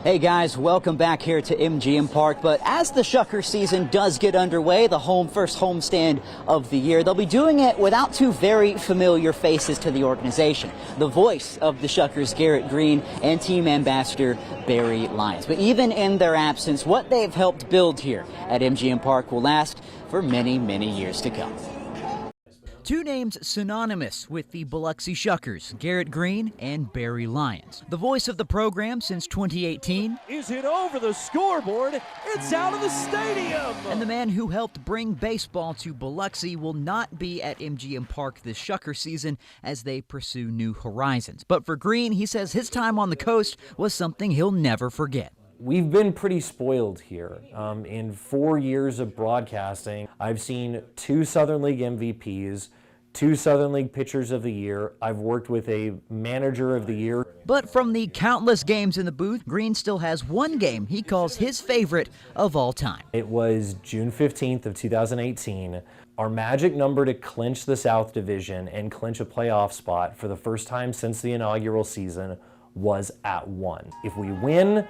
Hey guys, welcome back here to MGM Park. But as the Shucker season does get underway, the first homestand of the year, they'll be doing it without two very familiar faces to the organization. The voice of the Shuckers, Garrett, Greene, and team ambassador Barry Lyons. But even in their absence, what they've helped build here at MGM Park will last for many, many years to come. Two names synonymous with the Biloxi Shuckers, Garrett Greene and Barry Lyons. The voice of the program since 2018. Is hit over the scoreboard. It's out of the stadium. And the man who helped bring baseball to Biloxi will not be at MGM Park this Shucker season as they pursue new horizons. But for Greene, he says his time on the coast was something he'll never forget. We've been pretty spoiled here. In 4 years of broadcasting, I've seen 2 Southern League MVPs, 2 Southern League Pitchers of the Year. I've worked with a Manager of the Year. But from the countless games in the booth, Greene still has one game he calls his favorite of all time. It was June 15th of 2018. Our magic number to clinch the South Division and clinch a playoff spot for the first time since the inaugural season was at 1. If we win,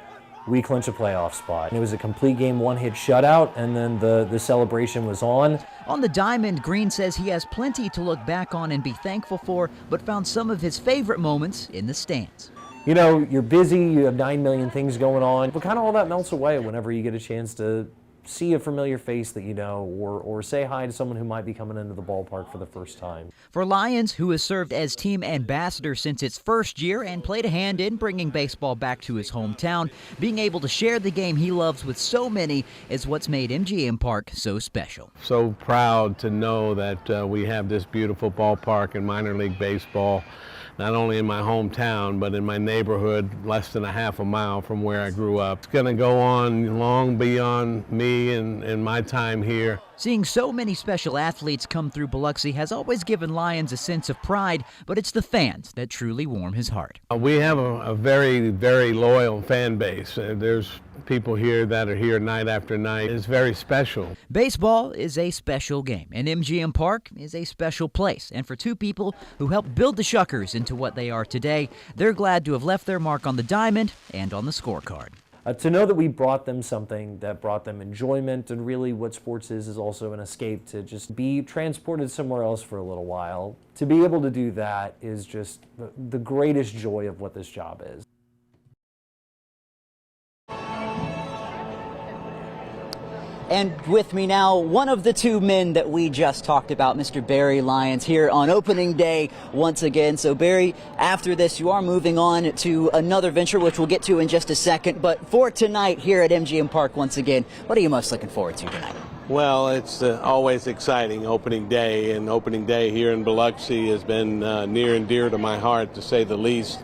we clinch a playoff spot. It was a complete game, one-hit shutout, and then the celebration was on. On the diamond, Greene says he has plenty to look back on and be thankful for, but found some of his favorite moments in the stands. You know, you're busy, you have 9 million things going on, but kind of all that melts away whenever you get a chance to see a familiar face that you know, or say hi to someone who might be coming into the ballpark for the first time. For Lyons, who has served as team ambassador since its first year and played a hand in bringing baseball back to his hometown, being able to share the game he loves with so many is what's made MGM Park so special. So proud to know that we have this beautiful ballpark in minor league baseball, not only in my hometown, but in my neighborhood, less than a half a mile from where I grew up. It's going to go on long beyond me and my time here. Seeing so many special athletes come through Biloxi has always given Lyons a sense of pride, but it's the fans that truly warm his heart. We have a very, very loyal fan base. There's people here that are here night after night. It's very special. Baseball is a special game, and MGM Park is a special place. And for two people who helped build the Shuckers into what they are today, they're glad to have left their mark on the diamond and on the scorecard. To know that we brought them something that brought them enjoyment, and really what sports is also an escape to just be transported somewhere else for a little while. To be able to do that is just the greatest joy of what this job is. And with me now, one of the two men that we just talked about, Mr. Barry Lyons, here on opening day once again. So Barry, after this, you are moving on to another venture, which we'll get to in just a second. But for tonight here at MGM Park once again, what are you most looking forward to tonight? Well, it's always exciting, opening day, and opening day here in Biloxi has been near and dear to my heart, to say the least.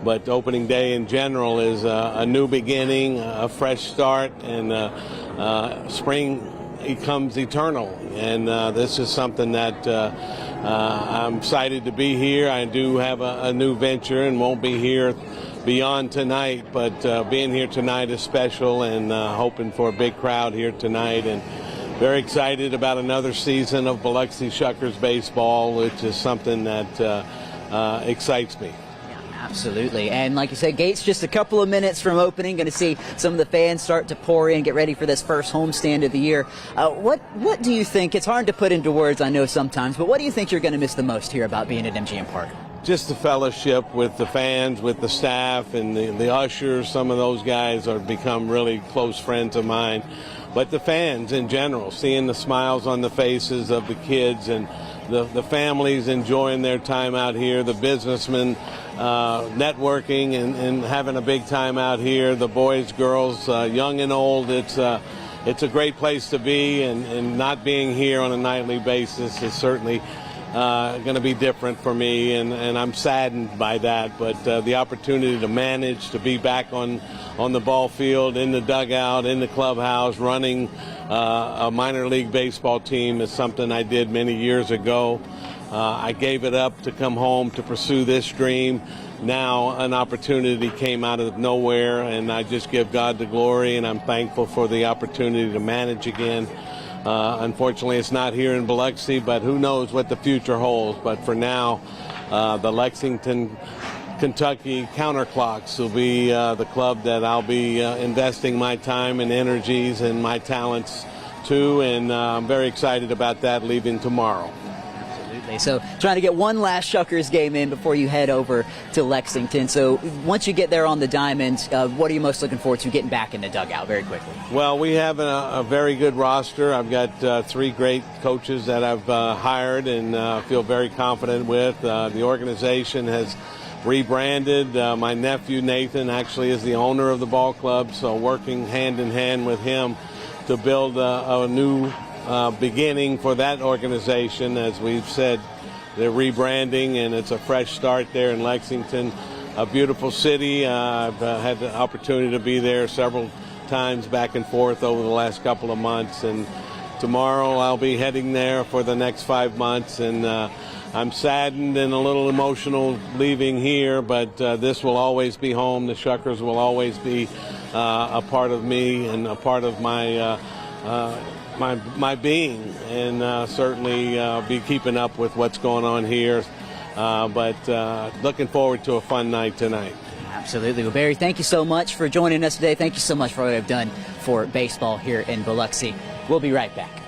But opening day in general is a new beginning, a fresh start, and spring becomes eternal. And this is something that I'm excited to be here. I do have a new venture and won't be here beyond tonight, but being here tonight is special, and hoping for a big crowd here tonight. And very excited about another season of Biloxi Shuckers baseball, which is something that excites me. Absolutely. And like you said, gates just a couple of minutes from opening. Going to see some of the fans start to pour in, get ready for this first homestand of the year. What do you think? It's hard to put into words, I know sometimes, but what do you think you're going to miss the most here about being at MGM Park? Just the fellowship with the fans, with the staff, and the ushers. Some of those guys have become really close friends of mine. But the fans in general, seeing the smiles on the faces of the kids and the families enjoying their time out here, the businessmen networking and having a big time out here, the boys, girls, young and old. It's a great place to be, and not being here on a nightly basis is certainly going to be different for me, and I'm saddened by that. But the opportunity to manage, to be back on the ball field, in the dugout, in the clubhouse, running a minor league baseball team is something I did many years ago. I gave it up to come home to pursue this dream. Now an opportunity came out of nowhere, and I just give God the glory, and I'm thankful for the opportunity to manage again. Unfortunately, it's not here in Biloxi, but who knows what the future holds. But for now, the Lexington Kentucky Counterclocks will be the club that I'll be investing my time and energies and my talents to, and I'm very excited about that leaving tomorrow. Absolutely. So trying to get one last Shuckers game in before you head over to Lexington. So once you get there on the diamond, what are you most looking forward to getting back in the dugout very quickly? Well, we have a very good roster. I've got 3 great coaches that I've hired and feel very confident with. The organization has rebranded. My nephew Nathan actually is the owner of the ball club, so working hand in hand with him to build a new beginning for that organization. As we've said, they're rebranding and it's a fresh start there in Lexington, a beautiful city. I've had the opportunity to be there several times back and forth over the last couple of months, and tomorrow I'll be heading there for the next 5 months, and I'm saddened and a little emotional leaving here, but this will always be home. The Shuckers will always be a part of me and a part of my my being, and certainly be keeping up with what's going on here. But looking forward to a fun night tonight. Absolutely. Well, Barry, thank you so much for joining us today. Thank you so much for what you've done for baseball here in Biloxi. We'll be right back.